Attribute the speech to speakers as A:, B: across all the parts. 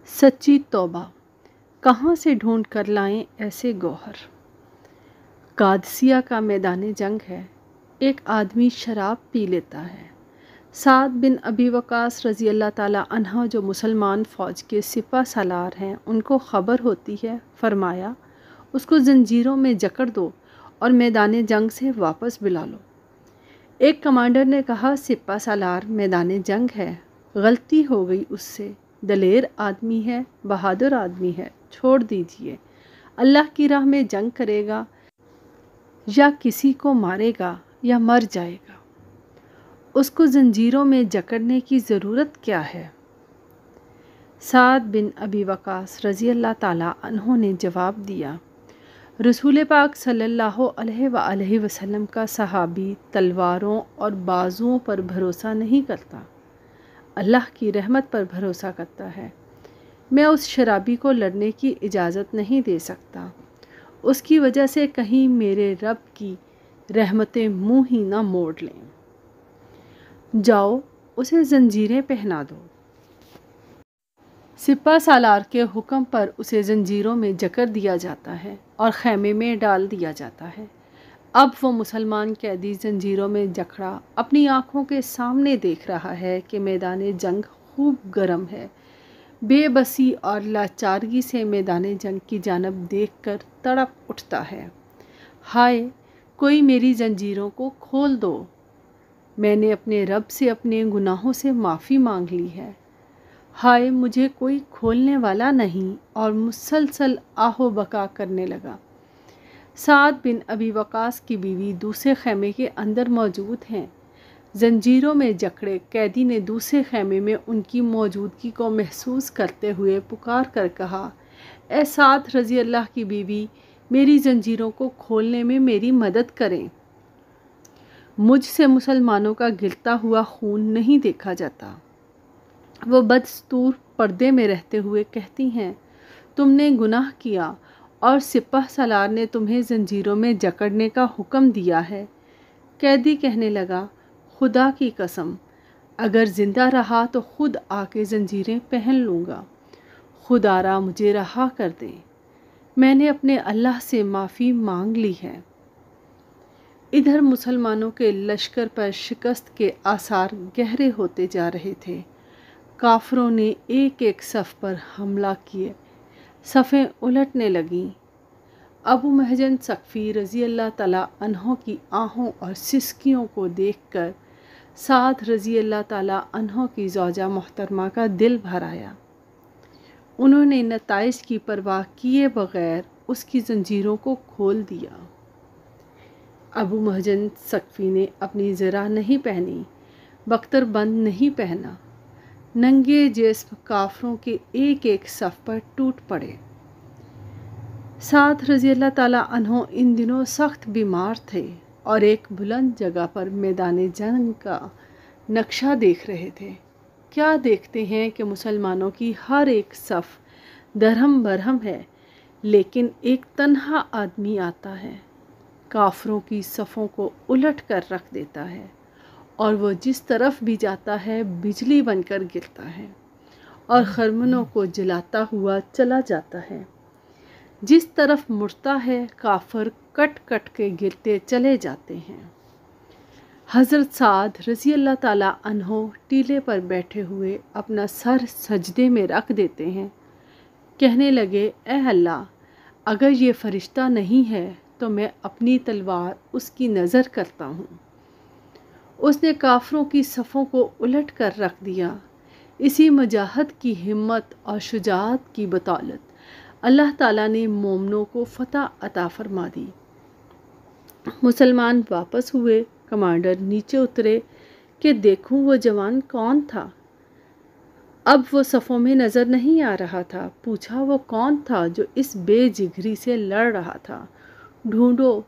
A: سچی توبہ، کہاں سے ڈھونڈ کر لائیں ایسے گوہر۔ قادسیہ کا میدان جنگ ہے، ایک آدمی شراب پی لیتا ہے۔ سعد بن ابی وقاص رضی اللہ تعالیٰ عنہ جو مسلمان فوج کے سپہ سالار ہیں، ان کو خبر ہوتی ہے، فرمایا اس کو زنجیروں میں جکڑ دو اور میدان جنگ سے واپس بلا لو۔ ایک کمانڈر نے کہا، سپہ سالار میدان جنگ ہے، غلطی ہو گئی اس سے، دلیر آدمی ہے، بہادر آدمی ہے، چھوڑ دیجئے، اللہ کی راہ میں جنگ کرے گا یا کسی کو مارے گا یا مر جائے گا، اس کو زنجیروں میں جکڑنے کی ضرورت کیا ہے؟ سعد بن ابی وقاص رضی اللہ تعالیٰ عنہ نے جواب دیا، رسول پاک صلی اللہ علیہ وآلہ وسلم کا صحابی تلواروں اور بازوؤں پر بھروسہ نہیں کرتا، اللہ کی رحمت پر بھروسہ کرتا ہے۔ میں اس شرابی کو لڑنے کی اجازت نہیں دے سکتا، اس کی وجہ سے کہیں میرے رب کی رحمتیں منہ ہی نہ موڑ لیں۔ جاؤ اسے زنجیریں پہنا دو۔ سپہ سالار کے حکم پر اسے زنجیروں میں جکڑ دیا جاتا ہے اور خیمے میں ڈال دیا جاتا ہے۔ اب وہ مسلمان قیدی زنجیروں میں جکڑا اپنی آنکھوں کے سامنے دیکھ رہا ہے کہ میدان جنگ خوب گرم ہے۔ بے بسی اور لاچارگی سے میدان جنگ کی جانب دیکھ کر تڑپ اٹھتا ہے۔ ہائے، کوئی میری زنجیروں کو کھول دو، میں نے اپنے رب سے اپنے گناہوں سے معافی مانگ لی ہے۔ ہائے، مجھے کوئی کھولنے والا نہیں، اور مسلسل آہ و بکا کرنے لگا۔ سعد بن ابی وقاص کی بیوی دوسرے خیمے کے اندر موجود ہیں۔ زنجیروں میں جکڑے قیدی نے دوسرے خیمے میں ان کی موجودگی کو محسوس کرتے ہوئے پکار کر کہا، اے سعد رضی اللہ کی بیوی، میری زنجیروں کو کھولنے میں میری مدد کریں، مجھ سے مسلمانوں کا گرتا ہوا خون نہیں دیکھا جاتا۔ وہ بدستور پردے میں رہتے ہوئے کہتی ہیں، تم نے گناہ کیا اور سپہ سالار نے تمہیں زنجیروں میں جکڑنے کا حکم دیا ہے۔ قیدی کہنے لگا، خدا کی قسم، اگر زندہ رہا تو خود آ کے زنجیریں پہن لوں گا، خدا را مجھے رہا کر دیں، میں نے اپنے اللہ سے معافی مانگ لی ہے۔ ادھر مسلمانوں کے لشکر پر شکست کے آثار گہرے ہوتے جا رہے تھے۔ کافروں نے ایک ایک صف پر حملہ کیے، صفیں الٹنے لگیں۔ ابو محجن ثقفی رضی اللہ تعالیٰ عنہ کی آہوں اور سسکیوں کو دیکھ کر سعد رضی اللہ تعالیٰ عنہ کی زوجہ محترمہ کا دل بھر آیا۔ انہوں نے نتائج کی پرواہ کیے بغیر اس کی زنجیروں کو کھول دیا۔ ابو محجن ثقفی نے اپنی زرہ نہیں پہنی، بختر بند نہیں پہنا، ننگے جسم کافروں کے ایک ایک صف پر ٹوٹ پڑے۔ سعد رضی اللہ تعالیٰ عنہ ان دنوں سخت بیمار تھے اور ایک بلند جگہ پر میدان جنگ کا نقشہ دیکھ رہے تھے۔ کیا دیکھتے ہیں کہ مسلمانوں کی ہر ایک صف درہم برہم ہے، لیکن ایک تنہا آدمی آتا ہے، کافروں کی صفوں کو الٹ کر رکھ دیتا ہے، اور وہ جس طرف بھی جاتا ہے بجلی بن کر گرتا ہے اور خرمنوں کو جلاتا ہوا چلا جاتا ہے۔ جس طرف مڑتا ہے کافر کٹ کٹ کے گرتے چلے جاتے ہیں۔ حضرت سعد رضی اللہ تعالیٰ عنہ ٹیلے پر بیٹھے ہوئے اپنا سر سجدے میں رکھ دیتے ہیں، کہنے لگے، اے اللہ، اگر یہ فرشتہ نہیں ہے تو میں اپنی تلوار اس کی نظر کرتا ہوں۔ اس نے کافروں کی صفوں کو الٹ کر رکھ دیا۔ اسی مجاہد کی ہمت اور شجاعت کی بدولت اللہ تعالیٰ نے مومنوں کو فتح عطا فرما دی۔ مسلمان واپس ہوئے، کمانڈر نیچے اترے کہ دیکھوں وہ جوان کون تھا۔ اب وہ صفوں میں نظر نہیں آ رہا تھا۔ پوچھا، وہ کون تھا جو اس بے جگری سے لڑ رہا تھا؟ ڈھونڈو،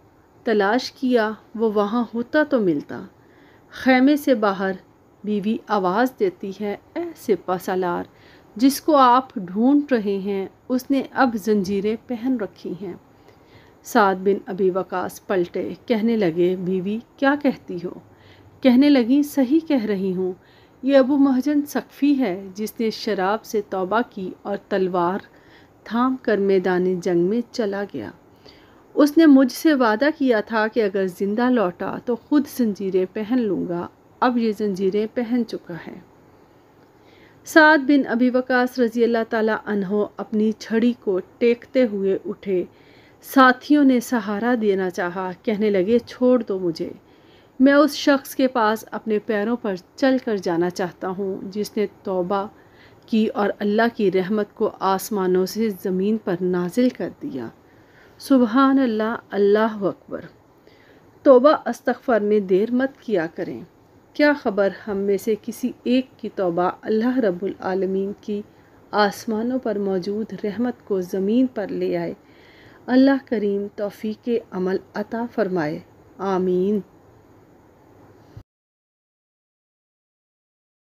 A: تلاش کیا، وہ وہاں ہوتا تو ملتا۔ خیمے سے باہر بیوی آواز دیتی ہے، اے سپہ سالار، جس کو آپ ڈھونڈ رہے ہیں اس نے اب زنجیریں پہن رکھی ہیں۔ سعد بن ابی وقاص پلٹے، کہنے لگے، بیوی کیا کہتی ہو؟ کہنے لگیں، صحیح کہہ رہی ہوں، یہ ابو محجن سقفی ہے جس نے شراب سے توبہ کی اور تلوار تھام کر میدان جنگ میں چلا گیا۔ اس نے مجھ سے وعدہ کیا تھا کہ اگر زندہ لوٹا تو خود زنجیریں پہن لوں گا، اب یہ زنجیریں پہن چکا ہے۔ سعد بن ابی وقاص رضی اللہ تعالیٰ عنہ اپنی چھڑی کو ٹیکتے ہوئے اٹھے۔ ساتھیوں نے سہارا دینا چاہا، کہنے لگے چھوڑ دو مجھے، میں اس شخص کے پاس اپنے پیروں پر چل کر جانا چاہتا ہوں جس نے توبہ کی اور اللہ کی رحمت کو آسمانوں سے زمین پر نازل کر دیا۔ سبحان اللہ، اللہ اکبر۔ توبہ استغفار میں دیر مت کیا کریں۔ کیا خبر ہم میں سے کسی ایک کی توبہ اللہ رب العالمین کی آسمانوں پر موجود رحمت کو زمین پر لے آئے۔ اللہ کریم توفیق عمل عطا فرمائے، آمین۔